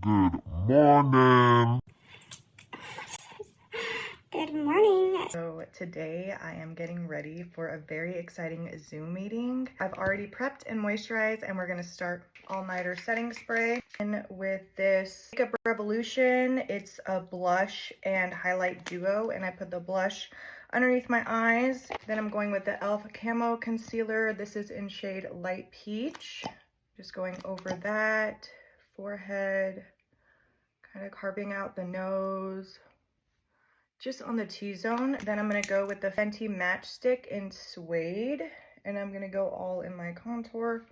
Good morning. Good morning. So today I am getting ready for a very exciting Zoom meeting. I've already prepped and moisturized, and we're gonna start all-nighter setting spray. And with this Makeup Revolution, it's a blush and highlight duo, and I put the blush underneath my eyes. Then I'm going with the e.l.f. Camo Concealer. This is in shade Light Peach. Just going over that, forehead, kind of carving out the nose, just on the T-zone. Then I'm gonna go with the Fenty Match Stick in Suede, and I'm gonna go all in my contour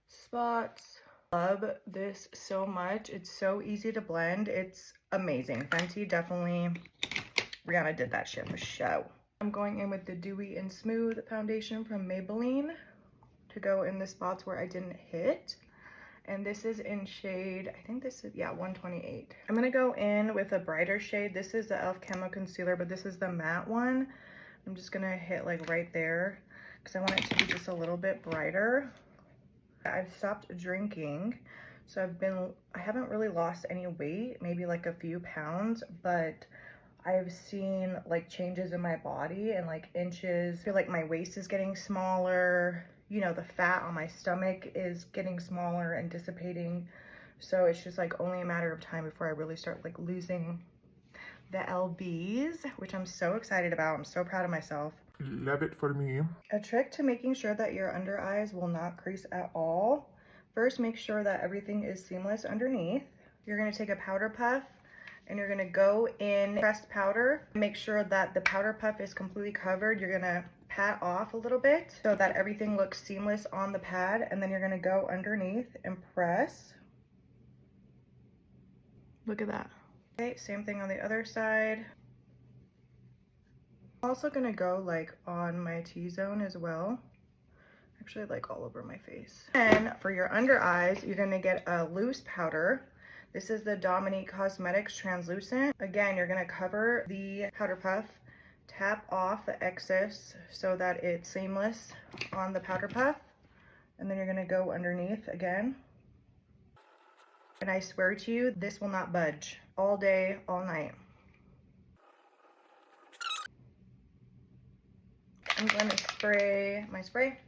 spots. Love this so much. It's so easy to blend. It's amazing. Fenty definitely, Rihanna did that shit for show. I'm going in with the Dewy and Smooth foundation from Maybelline to go in the spots where I didn't hit. And this is in shade, I think this is, yeah, 128. I'm gonna go in with a brighter shade. This is the e.l.f. Camo Concealer, but this is the matte one. I'm just gonna hit like right there because I want it to be just a little bit brighter. I've stopped drinking, so I haven't really lost any weight, maybe like a few pounds, but I've seen like changes in my body and like inches. I feel like my waist is getting smaller. You know, the fat on my stomach is getting smaller and dissipating. So it's just like only a matter of time before I really start like losing the lbs, which I'm so excited about. I'm so proud of myself. Love it for me. A trick to making sure that your under eyes will not crease at all. First, make sure that everything is seamless underneath. You're gonna take a powder puff and you're gonna go in pressed powder. Make sure that the powder puff is completely covered. You're gonna pat off a little bit so that everything looks seamless on the pad, and then you're gonna go underneath and press. Look at that. Okay, same thing on the other side. I'm also gonna go like on my T-zone as well. Actually, like all over my face. And for your under eyes, you're gonna get a loose powder. This is the Dominique Cosmetics Translucent. Again, you're gonna cover the powder puff, tap off the excess so that it's seamless on the powder puff, and then you're gonna go underneath again. And I swear to you, this will not budge all day, all night. I'm gonna spray my spray.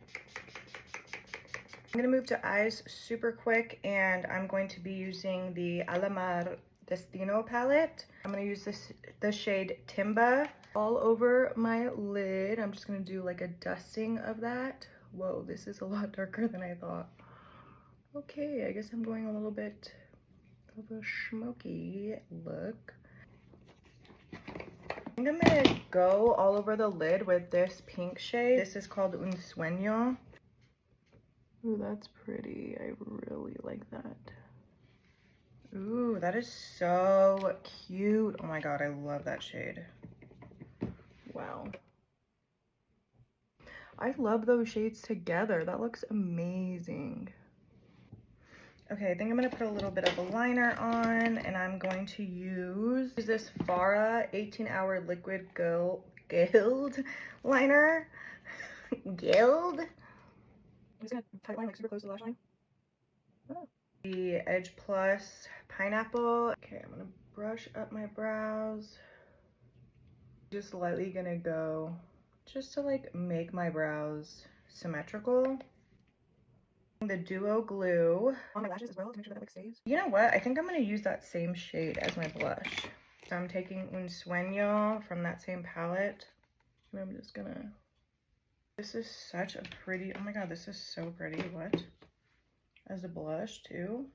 I'm gonna move to eyes super quick, and I'm going to be using the Alamar Destino palette. I'm gonna use the shade Timba all over my lid. I'm just gonna do like a dusting of that. Whoa, this is a lot darker than I thought. Okay, I guess I'm going a little bit of a smoky look. I think I'm gonna go all over the lid with this pink shade. This is called Un Sueño. Ooh, that's pretty. I really like that. Ooh, that is so cute. Oh my god, I love that shade. Wow. I love those shades together. That looks amazing. Okay, I think I'm gonna put a little bit of a liner on, and I'm going to use this Farah 18-hour liquid gild liner. Gild? I'm just gonna tight line like super close to the lash line. Oh. The Edge Plus Pineapple. Okay, I'm gonna brush up my brows. Just lightly gonna go just to like make my brows symmetrical. The Duo Glue on my lashes as well to make sure that like stays. You know what? I think I'm gonna use that same shade as my blush. So I'm taking Un Sueño from that same palette. And I'm just gonna. This is such a pretty. Oh my god, this is so pretty. What? As a blush too.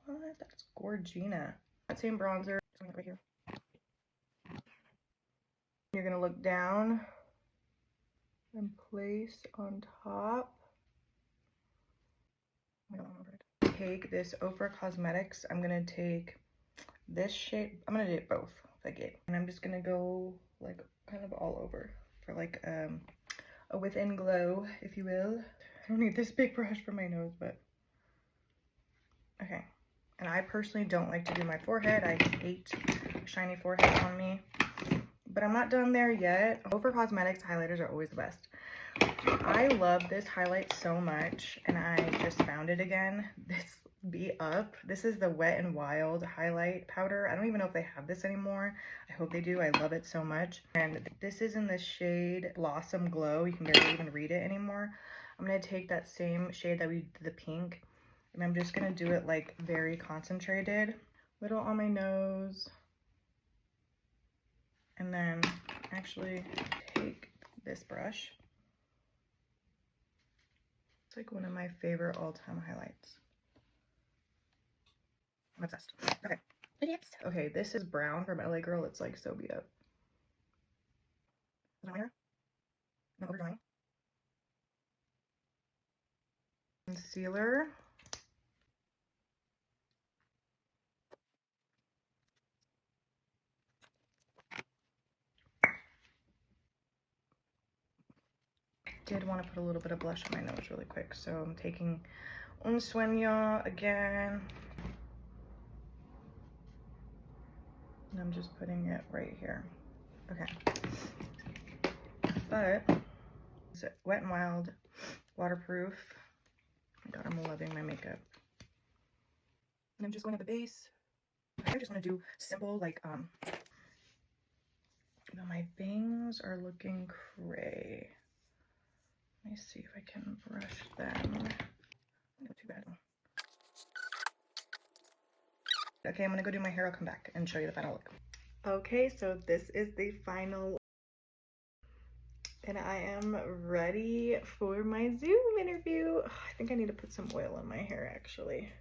What? That's gorgina. That same bronzer. Right here. You're gonna look down and place on top. Take this Ofra Cosmetics. I'm gonna take this shade. I'm gonna do it both. And I'm just gonna go like kind of all over for like a within glow, if you will. I don't need this big brush for my nose, but okay. And I personally don't like to do my forehead. I hate shiny forehead on me. But I'm not done there yet. Ofra Cosmetics highlighters are always the best. I love this highlight so much, and I just found it again. Be Up. This is the Wet n Wild highlight powder. I don't even know if they have this anymore. I hope they do. I love it so much. And this is in the shade Blossom Glow. You can barely even read it anymore. I'm going to take that same shade that we did the pink, and I'm just going to do it like very concentrated. Little on my nose. And then actually take this brush. It's like one of my favorite all-time highlights. I'm obsessed. Okay. Okay, this is brown from LA Girl. It's like so beat up. Is that my hair? No overdrawing. Concealer. Did want to put a little bit of blush on my nose really quick, so I'm taking Un Sueño again. And I'm just putting it right here. Okay. But it's Wet n Wild waterproof. Oh my god, I'm loving my makeup. And I'm just going to the base. I just want to do simple, like, now my bangs are looking cray. Let me see if I can brush them. Not too bad. Okay, I'm gonna go do my hair. I'll come back and show you the final look. Okay, so this is the final, and I am ready for my Zoom interview. I think I need to put some oil in my hair, actually.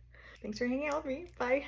Thanks for hanging out with me. Bye.